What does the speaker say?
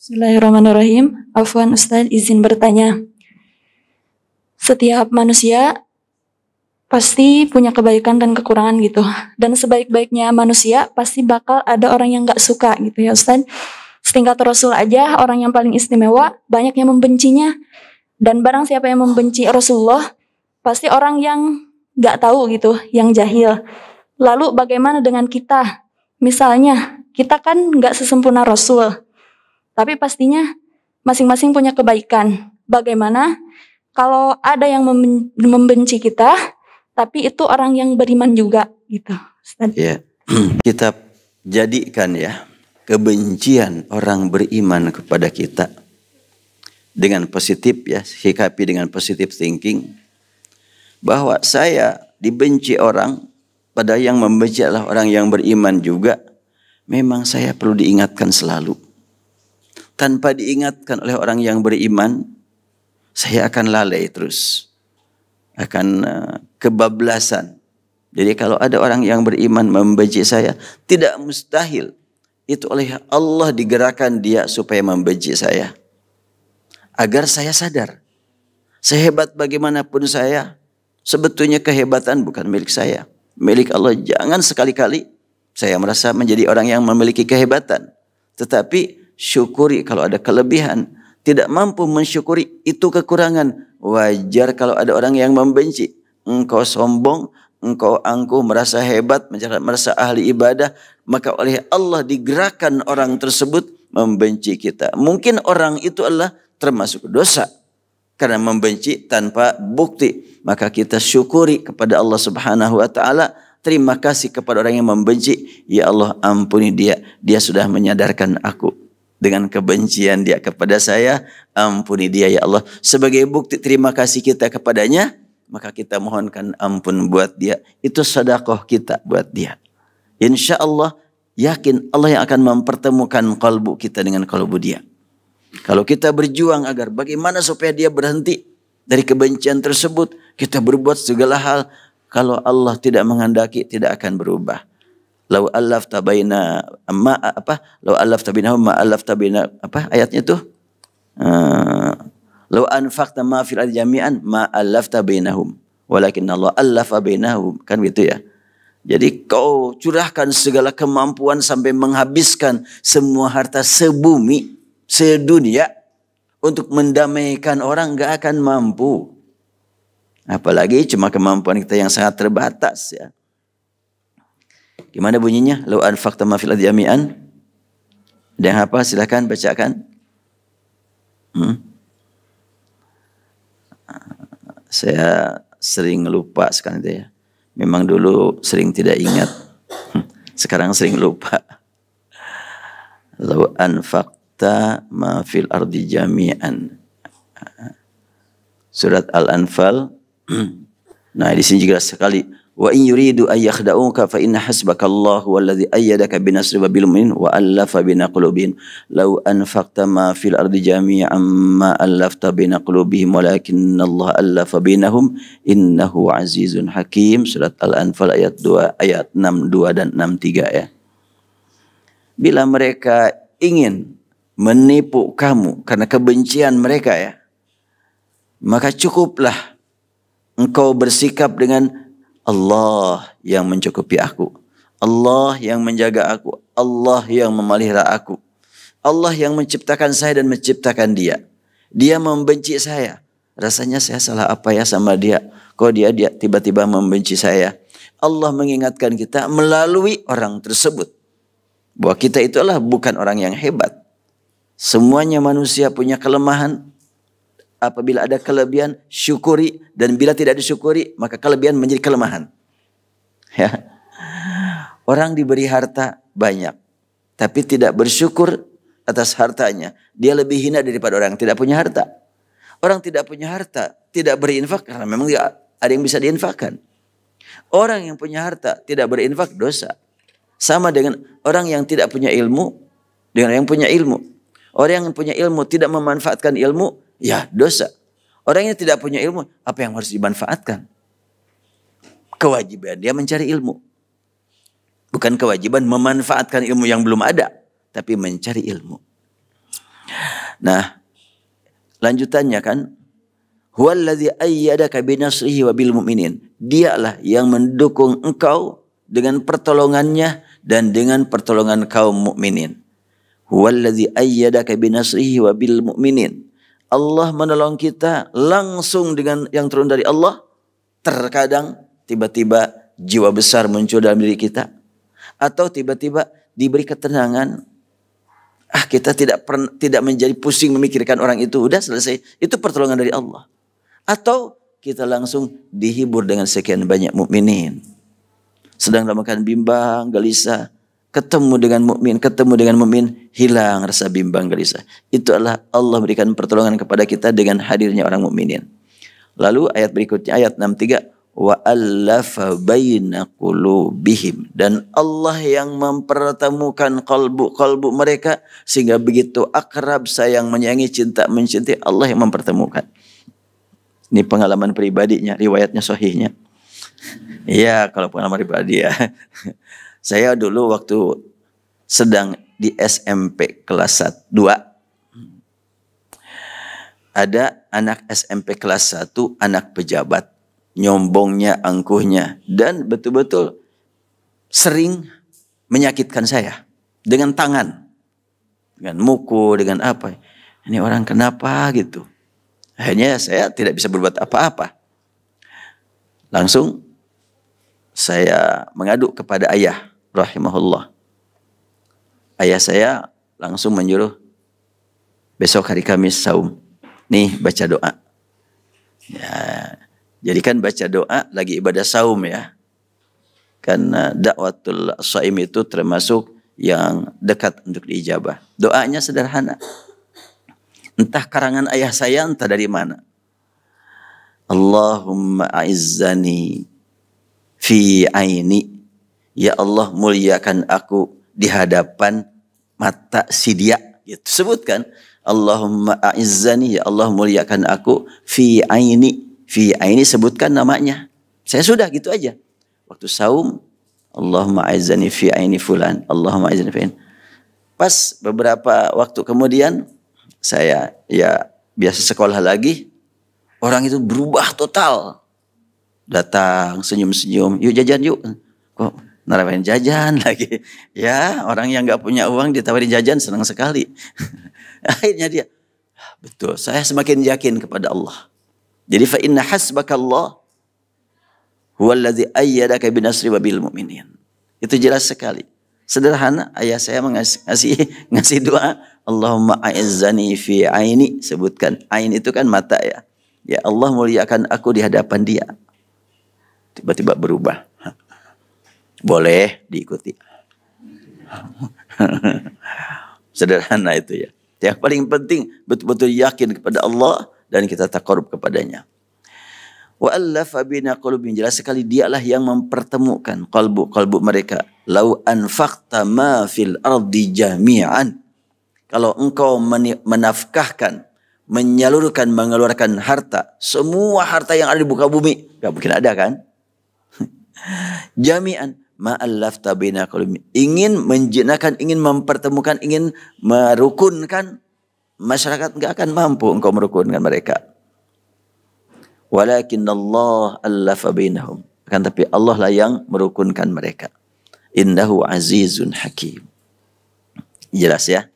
Bismillahirrahmanirrahim. Afwan Ustadz, izin bertanya. Setiap manusia pasti punya kebaikan dan kekurangan gitu. Dan sebaik-baiknya manusia pasti bakal ada orang yang gak suka gitu ya Ustadz. Setingkat Rasul aja orang yang paling istimewa banyak yang membencinya. Dan barang siapa yang membenci Rasulullah pasti orang yang gak tahu gitu, yang jahil. Lalu bagaimana dengan kita? Misalnya kita kan gak sesempurna Rasul. Tapi pastinya masing-masing punya kebaikan. Bagaimana kalau ada yang membenci kita, tapi itu orang yang beriman juga, gitu. Ustaz. Ya, kita jadikan ya kebencian orang beriman kepada kita dengan positif ya, sikapi dengan positive thinking. Bahwa saya dibenci orang, pada yang membenci adalah orang yang beriman juga. Memang saya perlu diingatkan selalu. Tanpa diingatkan oleh orang yang beriman, saya akan lalai terus. Akan kebablasan. Jadi kalau ada orang yang beriman membenci saya, tidak mustahil. Itu oleh Allah digerakkan dia supaya membenci saya. Agar saya sadar. Sehebat bagaimanapun saya, sebetulnya kehebatan bukan milik saya. Milik Allah. Jangan sekali-kali saya merasa menjadi orang yang memiliki kehebatan. Tetapi syukuri kalau ada kelebihan. Tidak mampu mensyukuri itu kekurangan. Wajar kalau ada orang yang membenci. Engkau sombong, engkau angkuh, merasa hebat, merasa ahli ibadah. Maka oleh Allah digerakkan orang tersebut membenci kita. Mungkin orang itu adalah termasuk dosa. Karena membenci tanpa bukti. Maka kita syukuri kepada Allah Subhanahu wa ta'ala. Terima kasih kepada orang yang membenci. Ya Allah ampuni dia. Dia sudah menyadarkan aku. Dengan kebencian dia kepada saya, ampuni dia ya Allah. Sebagai bukti terima kasih kita kepadanya, maka kita mohonkan ampun buat dia. Itu sedekah kita buat dia. Insya Allah, yakin Allah yang akan mempertemukan kalbu kita dengan kalbu dia. Kalau kita berjuang agar bagaimana supaya dia berhenti dari kebencian tersebut, kita berbuat segala hal. Kalau Allah tidak menghendaki, tidak akan berubah. Lau allafta baina ma apa? Lau allafta bainahum ma allafta baina apa ayatnya itu? Lau anfaqta ma fil ardi jami'an ma allafta bainahum walakin Allah allafa bainahum, kan gitu ya. Jadi kau curahkan segala kemampuan sampai menghabiskan semua harta sebumi, sedunia untuk mendamaikan orang, enggak akan mampu. Apalagi cuma kemampuan kita yang sangat terbatas ya. Gimana bunyinya? Lau anfaqta ma fil ardi jami'an. Ada yang hafal? Silakan bacakan. Saya sering lupa sekarang itu ya. Memang dulu sering tidak ingat. Sekarang sering lupa. Lau anfaqta ma fil ardi jami'an. Surat Al-Anfal. Nah, di sini juga sekali. Wa in yuridu ay yakhda'uka fa inna hasbakallahu walladzi ayyadaka binasri wa bil mu'minin wa allafa baina qulubihim law anfaqta ma fil ardi jami'an ma allafta baina qulubihim walakinnallaha allafa bainahum innahu azizun hakim. Surat Al-Anfal ayat 2 ayat 62 dan 63 ya. Bila mereka ingin menipu kamu karena kebencian mereka ya, maka cukuplah engkau bersikap dengan Allah yang mencukupi aku. Allah yang menjaga aku. Allah yang memelihara aku. Allah yang menciptakan saya dan menciptakan dia. Dia membenci saya. Rasanya saya salah apa ya sama dia? Kok dia tiba-tiba membenci saya? Allah mengingatkan kita melalui orang tersebut. Bahwa kita itulah bukan orang yang hebat. Semuanya manusia punya kelemahan. Apabila ada kelebihan, syukuri. Dan bila tidak disyukuri, maka kelebihan menjadi kelemahan. Ya. Orang diberi harta banyak. Tapi tidak bersyukur atas hartanya. Dia lebih hina daripada orang yang tidak punya harta. Orang tidak punya harta, tidak berinfak. Karena memang ada yang bisa diinfakkan. Orang yang punya harta, tidak berinfak, dosa. Sama dengan orang yang tidak punya ilmu, dengan yang punya ilmu. Orang yang punya ilmu tidak memanfaatkan ilmu, ya dosa. Orang yang tidak punya ilmu, apa yang harus dimanfaatkan? Kewajiban dia mencari ilmu. Bukan kewajiban memanfaatkan ilmu yang belum ada. Tapi mencari ilmu. Nah, lanjutannya kan, huwallazi ayyadaka binasrihi wa bil mu'minin. Dialah yang mendukung engkau dengan pertolongannya dan dengan pertolongan kaum mukminin. Huwallazi ayyadaka binasrihi wa bil mu'minin. Allah menolong kita langsung dengan yang turun dari Allah. Terkadang tiba-tiba jiwa besar muncul dalam diri kita, atau tiba-tiba diberi ketenangan. Kita tidak menjadi pusing memikirkan orang itu, udah selesai. Itu pertolongan dari Allah. Atau kita langsung dihibur dengan sekian banyak mukminin. Sedang dalam keadaan bimbang, gelisah, ketemu dengan mukmin, hilang rasa bimbang gelisah. Itu adalah Allah berikan pertolongan kepada kita dengan hadirnya orang mukminin. Lalu ayat berikutnya, ayat 63, wa allafa baina qulubihim, dan Allah yang mempertemukan kalbu mereka sehingga begitu akrab, sayang, menyayangi, cinta, mencintai. Allah yang mempertemukan. Ini pengalaman pribadinya, riwayatnya sahihnya. Iya, kalau pengalaman pribadi ya. Saya dulu waktu sedang di SMP kelas 2, ada anak SMP kelas 1, anak pejabat, nyombongnya, angkuhnya, dan betul-betul sering menyakitkan saya dengan tangan, dengan mukul, dengan apa. Ini orang kenapa gitu. Akhirnya saya tidak bisa berbuat apa-apa. Langsung saya mengadu kepada ayah rahimahullah. Ayah saya langsung menyuruh, besok hari Kamis saum, nih baca doa. Ya, jadi kan baca doa lagi ibadah saum ya. Karena dakwatul shaim itu termasuk yang dekat untuk diijabah. Doanya sederhana. Entah karangan ayah saya, entah dari mana. Allahumma a'izzani fi aini. Ya Allah, muliakan aku di hadapan mata si dia. Gitu. Sebutkan. Allahumma a'izzani, ya Allah muliakan aku fi aini. Fi aini, sebutkan namanya. Saya sudah gitu aja. Waktu saum, Allahumma a'izzani fi aini fulan. Allahumma a'izzani fi aini. Pas beberapa waktu kemudian, saya ya biasa sekolah lagi, orang itu berubah total. Datang senyum-senyum, yuk jajan yuk. Kok narawain jajan lagi? Ya, orang yang gak punya uang ditawarin jajan senang sekali. Akhirnya dia, betul, saya semakin yakin kepada Allah. Jadi fa inna hasbakallah huwallazi ayyadaka binasri wa bil mu'minin. Itu jelas sekali. Sederhana, ayah saya ngasih doa, Allahumma a'izzani fi aini. Sebutkan, ain itu kan mata ya. Ya Allah muliakan aku di hadapan dia. Tiba-tiba berubah. Boleh diikuti. Sederhana itu ya. Yang paling penting betul-betul yakin kepada Allah dan kita taqarrub kepadanya. Wa allafa baina qulubihim, jelas sekali dialah yang mempertemukan kalbu mereka. Lau anfaqta ma fil ardi jami'an. Kalau engkau menafkahkan, menyalurkan, mengeluarkan harta, semua harta yang ada di muka bumi, gak mungkin ada kan? Jami'an ma allafta baina qulubihim. Ingin menjinakkan, ingin mempertemukan, ingin merukunkan masyarakat, gak akan mampu engkau merukunkan mereka. Walakin Allah allafa bainahum. Akan tapi Allah lah yang merukunkan mereka. Innahu azizun hakim. Jelas ya.